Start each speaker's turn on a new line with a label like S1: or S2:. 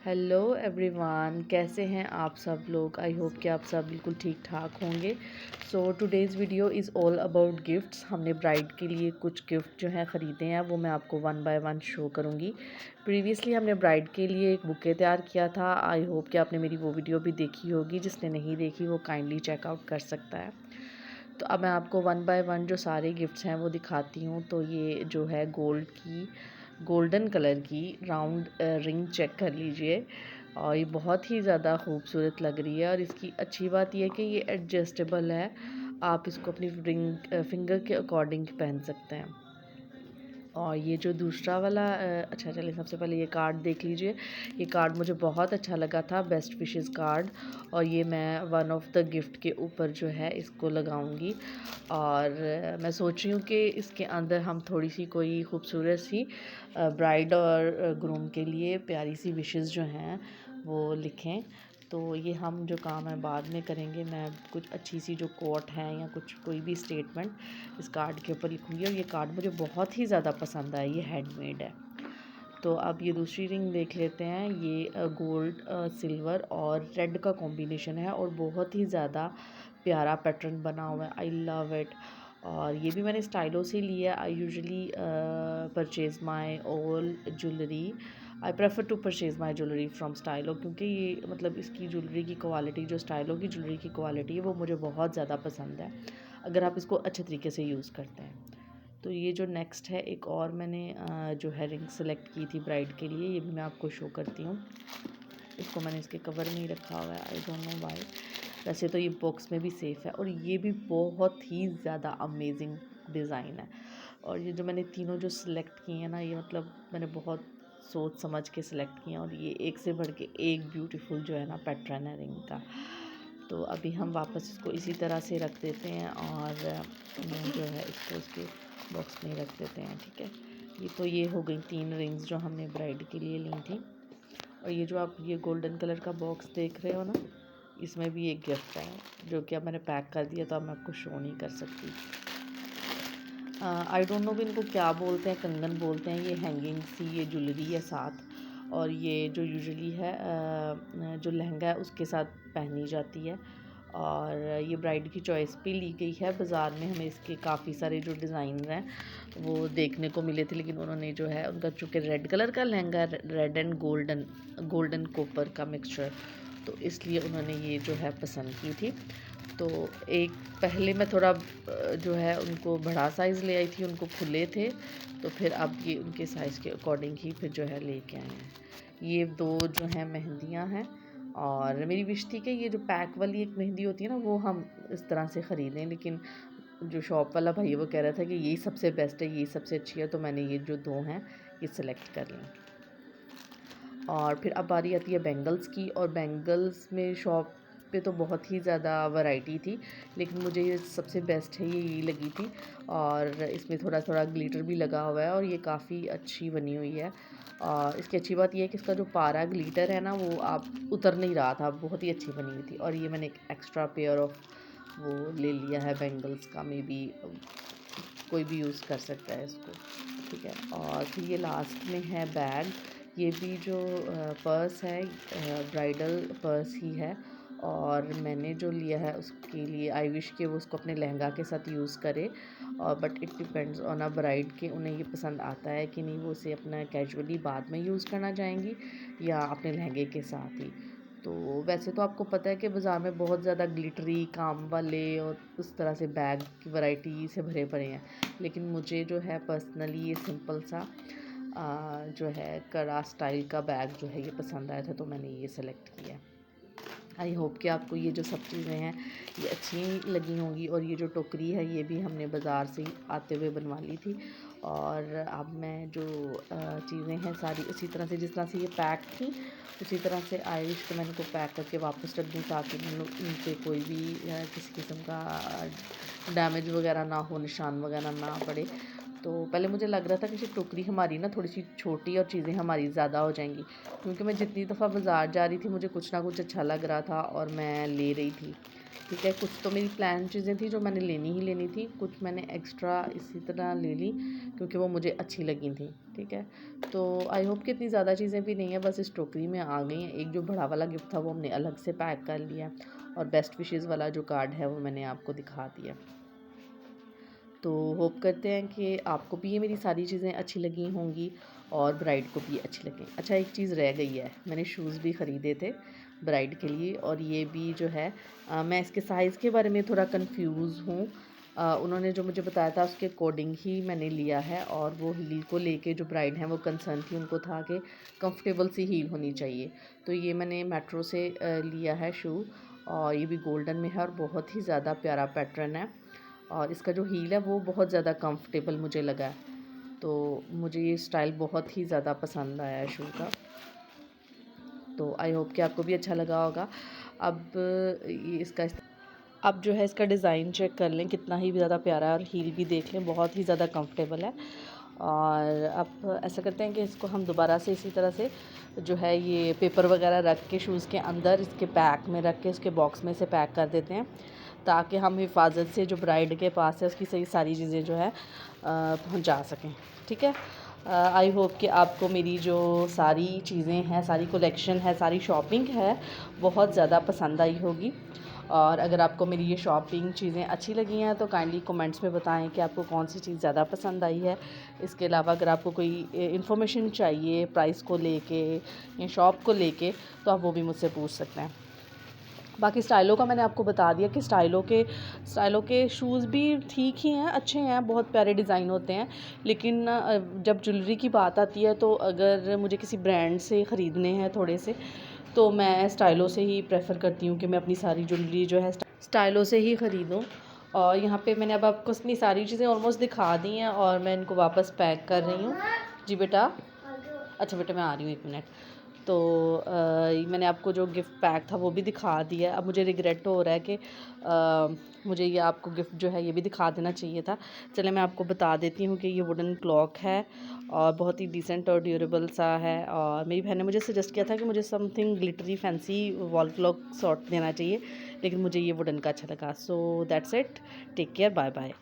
S1: Hello everyone, कैसे हैं आप सब लोग। आई होप कि आप सब बिल्कुल ठीक ठाक होंगे। सो today's video is all about gifts. हमने ब्राइड के लिए कुछ गिफ्ट जो हैं ख़रीदे हैं, वो मैं आपको वन बाय वन शो करूँगी। प्रीवियसली हमने ब्राइड के लिए एक बुके तैयार किया था। आई होप कि आपने मेरी वो वीडियो भी देखी होगी। जिसने नहीं देखी वो काइंडली चेकआउट कर सकता है। तो अब मैं आपको वन बाय वन जो सारे गिफ्ट्स हैं वो दिखाती हूँ। तो ये जो है गोल्डन कलर की राउंड रिंग चेक कर लीजिए, और ये बहुत ही ज़्यादा खूबसूरत लग रही है। और इसकी अच्छी बात यह है कि ये एडजस्टेबल है, आप इसको अपनी रिंग फिंगर के अकॉर्डिंग पहन सकते हैं। और ये जो दूसरा वाला अच्छा चलिए सबसे पहले ये कार्ड देख लीजिए। ये कार्ड मुझे बहुत अच्छा लगा था, बेस्ट विशेस कार्ड। और ये मैं वन ऑफ द गिफ्ट के ऊपर जो है इसको लगाऊंगी। और मैं सोच रही हूँ कि इसके अंदर हम थोड़ी सी कोई खूबसूरत सी ब्राइड और ग्रूम के लिए प्यारी सी विशेस जो हैं वो लिखें। तो ये हम जो काम है बाद में करेंगे। मैं कुछ अच्छी सी जो कोट है या कुछ कोई भी स्टेटमेंट इस कार्ड के ऊपर लिखूँगी। और ये कार्ड मुझे बहुत ही ज़्यादा पसंद आया, ये हैंडमेड है। तो अब ये दूसरी रिंग देख लेते हैं। ये गोल्ड सिल्वर और रेड का कॉम्बिनेशन है और बहुत ही ज़्यादा प्यारा पैटर्न बना हुआ है। I love it. और ये भी मैंने स्टाइलो से लिया। I usually purchase my all jewellery. I prefer to purchase my jewellery from Stylo, क्योंकि ये मतलब इसकी ज्वेलरी की क्वालिटी, जो स्टाइलो की ज्वेलरी की क्वालिटी है वो मुझे बहुत ज़्यादा पसंद है, अगर आप इसको अच्छे तरीके से यूज़ करते हैं। तो ये जो नेक्स्ट है, एक और मैंने जो है रिंग सेलेक्ट की थी ब्राइड के लिए, ये भी मैं आपको शो करती हूँ। इसको मैंने इसके कवर में ही रखा हुआ है, आई डोंट नो व्हाई। वैसे तो ये बॉक्स में भी सेफ़ है। और ये भी बहुत ही ज़्यादा अमेजिंग डिज़ाइन है। और ये जो मैंने तीनों जो सिलेक्ट किए हैं ना, ये मतलब मैंने बहुत सोच समझ के सिलेक्ट किए हैं। और ये एक से बढ़ के एक ब्यूटीफुल जो है ना पैटर्न है रिंग का। तो अभी हम वापस इसको इसी तरह से रख देते हैं और जो है इसको इसके बॉक्स में ही रख देते हैं। ठीक है, ये हो गई 3 रिंग्स जो हमने ब्राइड के लिए ली थी। और ये जो आप ये गोल्डन कलर का बॉक्स देख रहे हो ना, इसमें भी एक गिफ्ट है जो कि अब मैंने पैक कर दिया, तो अब मैं आपको शो नहीं कर सकती। आई डोंट नो कि इनको क्या बोलते हैं, कंगन बोलते हैं। ये हैंगिंग सी ये ज्वेलरी है साथ। और ये जो यूजुअली है जो लहंगा है उसके साथ पहनी जाती है। और ये ब्राइड की चॉइस पे ली गई है। बाज़ार में हमें इसके काफ़ी सारे जो डिज़ाइन हैं वो देखने को मिले थे, लेकिन उन्होंने जो है उनका चूँकि रेड कलर का लहंगा है, रेड एंड गोल्डन कॉपर का मिक्सचर, तो इसलिए उन्होंने ये जो है पसंद की थी। तो एक पहले मैं थोड़ा जो है उनको बड़ा साइज़ ले आई थी, उनको खुले थे, तो फिर अब ये उनके साइज़ के अकॉर्डिंग ही फिर जो है लेके आए हैं। ये 2 जो हैं मेहंदियाँ हैं। और मेरी विश थी कि ये जो पैक वाली एक मेहंदी होती है ना, वो हम इस तरह से ख़रीदें, लेकिन जो शॉप वाला भाई है वो कह रहा था कि यही सबसे बेस्ट है, यही सबसे अच्छी है, तो मैंने ये जो 2 हैं ये सेलेक्ट कर ली। और फिर अब बारी आती है बैंगल्स की। और बैंगल्स में शॉप पे तो बहुत ही ज़्यादा वैरायटी थी, लेकिन मुझे ये सबसे बेस्ट है, ये यही लगी थी। और इसमें थोड़ा थोड़ा ग्लिटर भी लगा हुआ है और ये काफ़ी अच्छी बनी हुई है। और इसकी अच्छी बात ये है कि इसका जो पारा ग्लिटर है ना, वो आप उतर नहीं रहा था, बहुत ही अच्छी बनी हुई थी। और ये मैंने एक एक्स्ट्रा पेयर ऑफ वो ले लिया है बैंगल्स का, मे बी कोई भी यूज़ कर सकता है इसको। ठीक है, और फिर ये लास्ट में है बैग। ये भी जो पर्स है ब्राइडल पर्स ही है। और मैंने जो लिया है उसके लिए आई विश कि वो उसको अपने लहंगा के साथ यूज़ करे। और but it depends on a bride कि उन्हें ये पसंद आता है कि नहीं, वो उसे अपना कैजुअली बाद में यूज़ करना चाहेंगी या अपने लहंगे के साथ ही। तो वैसे तो आपको पता है कि बाज़ार में बहुत ज़्यादा ग्लिटरी काम वाले और उस तरह से बैग की वैरायटी से भरे पड़े हैं, लेकिन मुझे जो है पर्सनली ये सिंपल सा जो है कड़ा स्टाइल का बैग जो है ये पसंद आया था, तो मैंने ये सेलेक्ट किया। आई होप कि आपको ये जो सब चीज़ें हैं ये अच्छी लगी होंगी। और ये जो टोकरी है ये भी हमने बाज़ार से ही आते हुए बनवा ली थी। और अब मैं जो चीज़ें हैं सारी उसी तरह से, जिस तरह से ये पैक थी उसी तरह से आई विश को मैंने को पैक करके वापस रख दूँ, ताकि इन पे कोई भी किसी किस्म का डैमेज वगैरह ना हो, निशान वगैरह ना पड़े। तो पहले मुझे लग रहा था कि टोकरी हमारी ना थोड़ी सी छोटी और चीज़ें हमारी ज़्यादा हो जाएंगी, क्योंकि मैं जितनी दफ़ा बाज़ार जा रही थी मुझे कुछ ना कुछ अच्छा लग रहा था और मैं ले रही थी। ठीक है, कुछ तो मेरी प्लान चीज़ें थी जो मैंने लेनी ही लेनी थी, कुछ मैंने एक्स्ट्रा इसी तरह ले ली क्योंकि वो मुझे अच्छी लगी थी। ठीक है, तो आई होप कि इतनी ज़्यादा चीज़ें भी नहीं है, बस इस टोकरी में आ गई हैं। एक जो बड़ा वाला गिफ्ट था वो हमने अलग से पैक कर लिया, और बेस्ट विशेज़ वाला जो कार्ड है वो मैंने आपको दिखा दिया। तो होप करते हैं कि आपको भी ये मेरी सारी चीज़ें अच्छी लगी होंगी और ब्राइड को भी अच्छी लगें। अच्छा, एक चीज़ रह गई है, मैंने शूज़ भी ख़रीदे थे ब्राइड के लिए, और ये भी जो है मैं इसके साइज़ के बारे में थोड़ा कंफ्यूज हूँ। उन्होंने जो मुझे बताया था उसके अकॉर्डिंग ही मैंने लिया है, और वो हील को लेके जो ब्राइड हैं वो कंसर्न थी, उनको था कि कंफर्टेबल सी हील होनी चाहिए। तो ये मैंने मेट्रो से लिया है शू, और ये भी गोल्डन में है और बहुत ही ज़्यादा प्यारा पैटर्न है, और इसका जो हील है वो बहुत ज़्यादा कंफर्टेबल मुझे लगा है। तो मुझे ये स्टाइल बहुत ही ज़्यादा पसंद आया है शू का। तो आई होप कि आपको भी अच्छा लगा होगा। अब ये इसका अब जो है इसका डिज़ाइन चेक कर लें, कितना ही ज़्यादा प्यारा है, और हील भी देख लें, बहुत ही ज़्यादा कंफर्टेबल है। और अब ऐसा करते हैं कि इसको हम दोबारा से इसी तरह से जो है ये पेपर वगैरह रख के शूज़ के अंदर इसके बैग में रख के इसके बॉक्स में से पैक कर देते हैं, ताकि हम हिफाजत से जो ब्राइड के पास है उसकी सही सारी चीज़ें जो है पहुंचा सकें। ठीक है, आई होप कि आपको मेरी जो सारी चीज़ें हैं, सारी कलेक्शन है, सारी शॉपिंग है, बहुत ज़्यादा पसंद आई होगी। और अगर आपको मेरी ये शॉपिंग चीज़ें अच्छी लगी हैं तो काइंडली कमेंट्स में बताएं कि आपको कौन सी चीज़ ज़्यादा पसंद आई है। इसके अलावा अगर आपको कोई इन्फॉर्मेशन चाहिए प्राइस को लेके या शॉप को लेके, तो आप वो भी मुझसे पूछ सकते हैं। बाकी स्टाइलों का मैंने आपको बता दिया कि स्टाइलों के शूज़ भी ठीक ही हैं, अच्छे हैं, बहुत प्यारे डिज़ाइन होते हैं। लेकिन जब ज्वेलरी की बात आती है तो अगर मुझे किसी ब्रांड से ख़रीदने हैं थोड़े से, तो मैं स्टाइलों से ही प्रेफर करती हूँ कि मैं अपनी सारी ज्वेलरी जो है स्टाइलों से ही ख़रीदूँ। और यहाँ पे मैंने अब आपको अपनी सारी चीज़ें ऑलमोस्ट दिखा दी हैं, और मैं इनको वापस पैक कर रही हूँ। जी बेटा, अच्छा बेटा मैं आ रही हूँ 1 मिनट। तो मैंने आपको जो गिफ्ट पैक था वो भी दिखा दिया। अब मुझे रिग्रेट हो रहा है कि मुझे ये आपको गिफ्ट जो है ये भी दिखा देना चाहिए था। चले मैं आपको बता देती हूँ कि ये वुडन क्लॉक है, और बहुत ही डिसेंट और ड्यूरेबल सा है। और मेरी बहन ने मुझे सजेस्ट किया था कि मुझे something glittery fancy wall clock sort देना चाहिए, लेकिन मुझे ये वुडन का अच्छा लगा। So that's it, take care, bye bye.